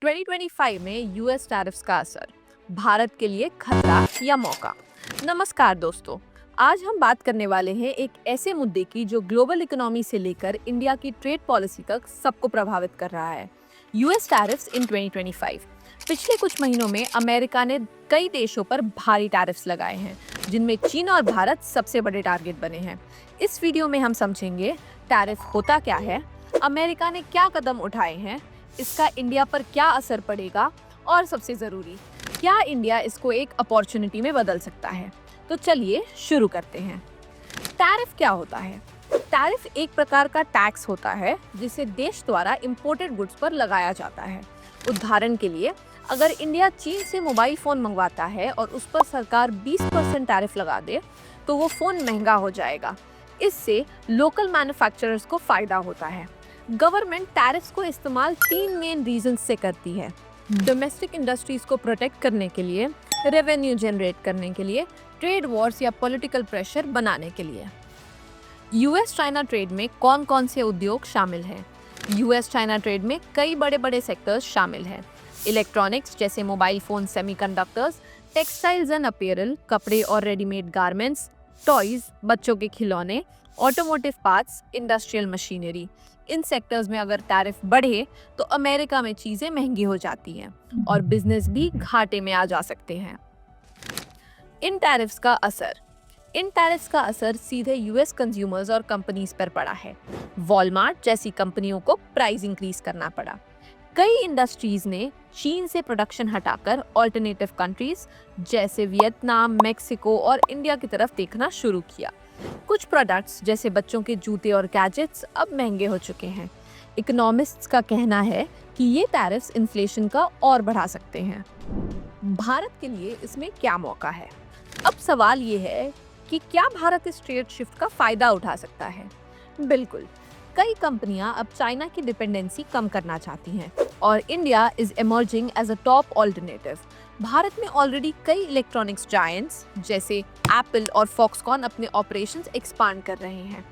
2025 में US tariffs का असर, भारत के लिए खतरा या मौका। नमस्कार दोस्तों, आज हम बात करने वाले हैं एक ऐसे मुद्दे की जो ग्लोबल इकोनॉमी से लेकर इंडिया की ट्रेड पॉलिसी तक सबको प्रभावित कर रहा है। यूएस टैरिफ्स इन 2025। पिछले कुछ महीनों में अमेरिका ने कई देशों पर भारी टैरिफ्स लगाए हैं, जिनमें चीन और भारत सबसे बड़े टारगेट बने हैं। इस वीडियो में हम समझेंगे टैरिफ होता क्या है, अमेरिका ने क्या कदम उठाए हैं, इसका इंडिया पर क्या असर पड़ेगा और सबसे जरूरी, क्या इंडिया इसको एक अपॉर्चुनिटी में बदल सकता है। तो चलिए शुरू करते हैं। टैरिफ क्या होता है? टैरिफ एक प्रकार का टैक्स होता है जिसे देश द्वारा इंपोर्टेड गुड्स पर लगाया जाता है। उदाहरण के लिए, अगर इंडिया चीन से मोबाइल फोन मंगवाता है और उस पर सरकार 20% टैरिफ लगा दे तो वो फोन महंगा हो जाएगा। इससे लोकल मैन्युफैक्चरर्स को फायदा होता है। गवर्नमेंट टैरिफ्स को इस्तेमाल 3 मेन रीजंस से करती है: डोमेस्टिक इंडस्ट्रीज को प्रोटेक्ट करने के लिए, रेवेन्यू जनरेट करने के लिए, ट्रेड वॉर्स या पॉलिटिकल प्रेशर बनाने के लिए। यूएस चाइना ट्रेड में कौन कौन से उद्योग शामिल हैं? यूएस चाइना ट्रेड में कई बड़े बड़े सेक्टर्स शामिल हैं। इलेक्ट्रॉनिक्स जैसे mobile phone, semiconductors, textiles and apparel, कपड़े और रेडीमेड गारमेंट्स, टॉयज, बच्चों के खिलौने, ऑटोमोटिव पार्ट्स, इंडस्ट्रियल मशीनरी। इन सेक्टर्स में अगर टैरिफ बढ़े तो अमेरिका में चीजें महंगी हो जाती हैं और बिजनेस भी घाटे में आ जा सकते हैं। इन टैरिफ्स का असर सीधे यूएस कंज्यूमर्स और कंपनीज पर पड़ा है। वॉलमार्ट जैसी कंपनियों को प्राइस इंक्रीज करना पड़ा। कई इंडस्ट्रीज ने चीन से प्रोडक्शन हटाकर ऑल्टरनेटिव कंट्रीज जैसे वियतनाम, मेक्सिको और इंडिया की तरफ देखना शुरू किया। कुछ प्रोडक्ट्स जैसे बच्चों के जूते और गैजेट्स अब महंगे हो चुके हैं। इकोनॉमिस्ट्स का कहना है कि ये टैरिफ्स इन्फ्लेशन का और बढ़ा सकते हैं। भारत के लिए इसमें क्या मौका है? अब सवाल ये है कि क्या भारत इस ट्रेड शिफ्ट का फायदा उठा सकता है? बिल्कुल। कई कंपनियां अब चाइना की डिपेंडेंसी कम करना चाहती हैं और India is emerging as a top alternative. Bharat में ऑलरेडी कई इलेक्ट्रॉनिक्स जायंट्स जैसे एप्पल और फॉक्सकॉन अपने ऑपरेशंस एक्सपांड कर रहे हैं।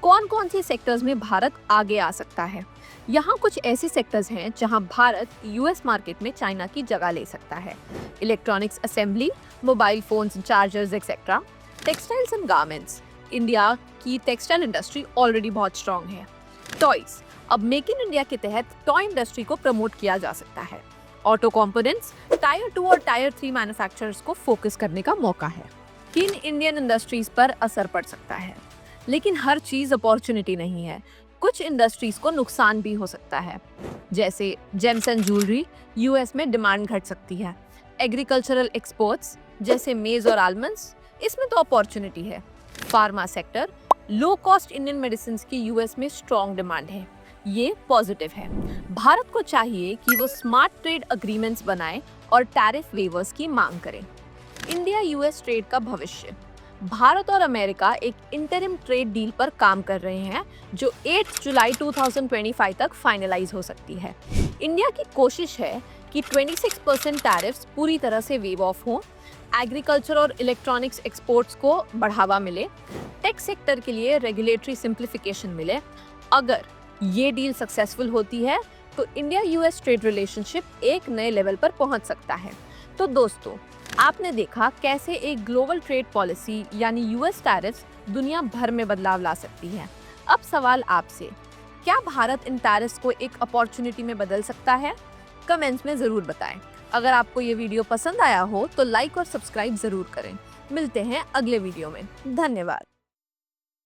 कौन कौन से सेक्टर्स में भारत आगे आ सकता है? यहाँ कुछ ऐसे सेक्टर्स हैं जहाँ भारत यूएस मार्केट में चाइना की जगह ले सकता है। Electronics assembly, mobile phones, chargers etcetera. Textiles and garments, India की टेक्सटाइल इंडस्ट्री ऑलरेडी बहुत स्ट्रॉन्ग है। टॉयज, अब मेक इन इंडिया के तहत टॉय इंडस्ट्री को प्रमोट किया जा सकता है। ऑटो कंपोनेंट्स, टायर 2 और टायर 3 मैन्युफैक्चरर्स को फोकस करने का मौका है। किन इंडियन इंडस्ट्रीज पर असर पड़ सकता है? लेकिन हर चीज अपॉर्चुनिटी नहीं है। कुछ इंडस्ट्रीज को नुकसान भी हो सकता है, जैसे जेम्स एंड ज्वेलरी, यूएस में डिमांड घट सकती है। एग्रीकल्चरल एक्सपोर्ट्स जैसे मेज और आलमंड्स, इसमें तो अपॉर्चुनिटी है। Pharma sector, low cost Indian medicine की यूएस में स्ट्रॉन्ग डिमांड है, ये पॉजिटिव है। भारत को चाहिए कि वो स्मार्ट ट्रेड एग्रीमेंट्स बनाए और टैरिफ वेवर्स की मांग करे। इंडिया यूएस ट्रेड का भविष्य, भारत और अमेरिका एक इंटरिम ट्रेड डील पर काम कर रहे हैं जो 8 जुलाई 2025 तक फाइनलाइज हो सकती है। इंडिया की कोशिश है कि 26% टैरिफ्स पूरी तरह से वेव ऑफ हो, एग्रीकल्चर और इलेक्ट्रॉनिक्स एक्सपोर्ट्स को बढ़ावा मिले, टेक सेक्टर के लिए रेगुलेटरी सिंप्लीफिकेशन मिले। अगर ये डील सक्सेसफुल होती है तो इंडिया यूएस ट्रेड रिलेशनशिप एक नए लेवल पर पहुंच सकता है। तो दोस्तों, आपने देखा कैसे एक ग्लोबल ट्रेड पॉलिसी यानी यूएस टैरिफ्स दुनिया भर में बदलाव ला सकती है। अब सवाल आपसे, क्या भारत इन टैरिफ्स को एक अपॉर्चुनिटी में बदल सकता है? कमेंट्स में जरूर बताएं। अगर आपको ये वीडियो पसंद आया हो तो लाइक और सब्सक्राइब जरूर करें। मिलते हैं अगले वीडियो में। धन्यवाद।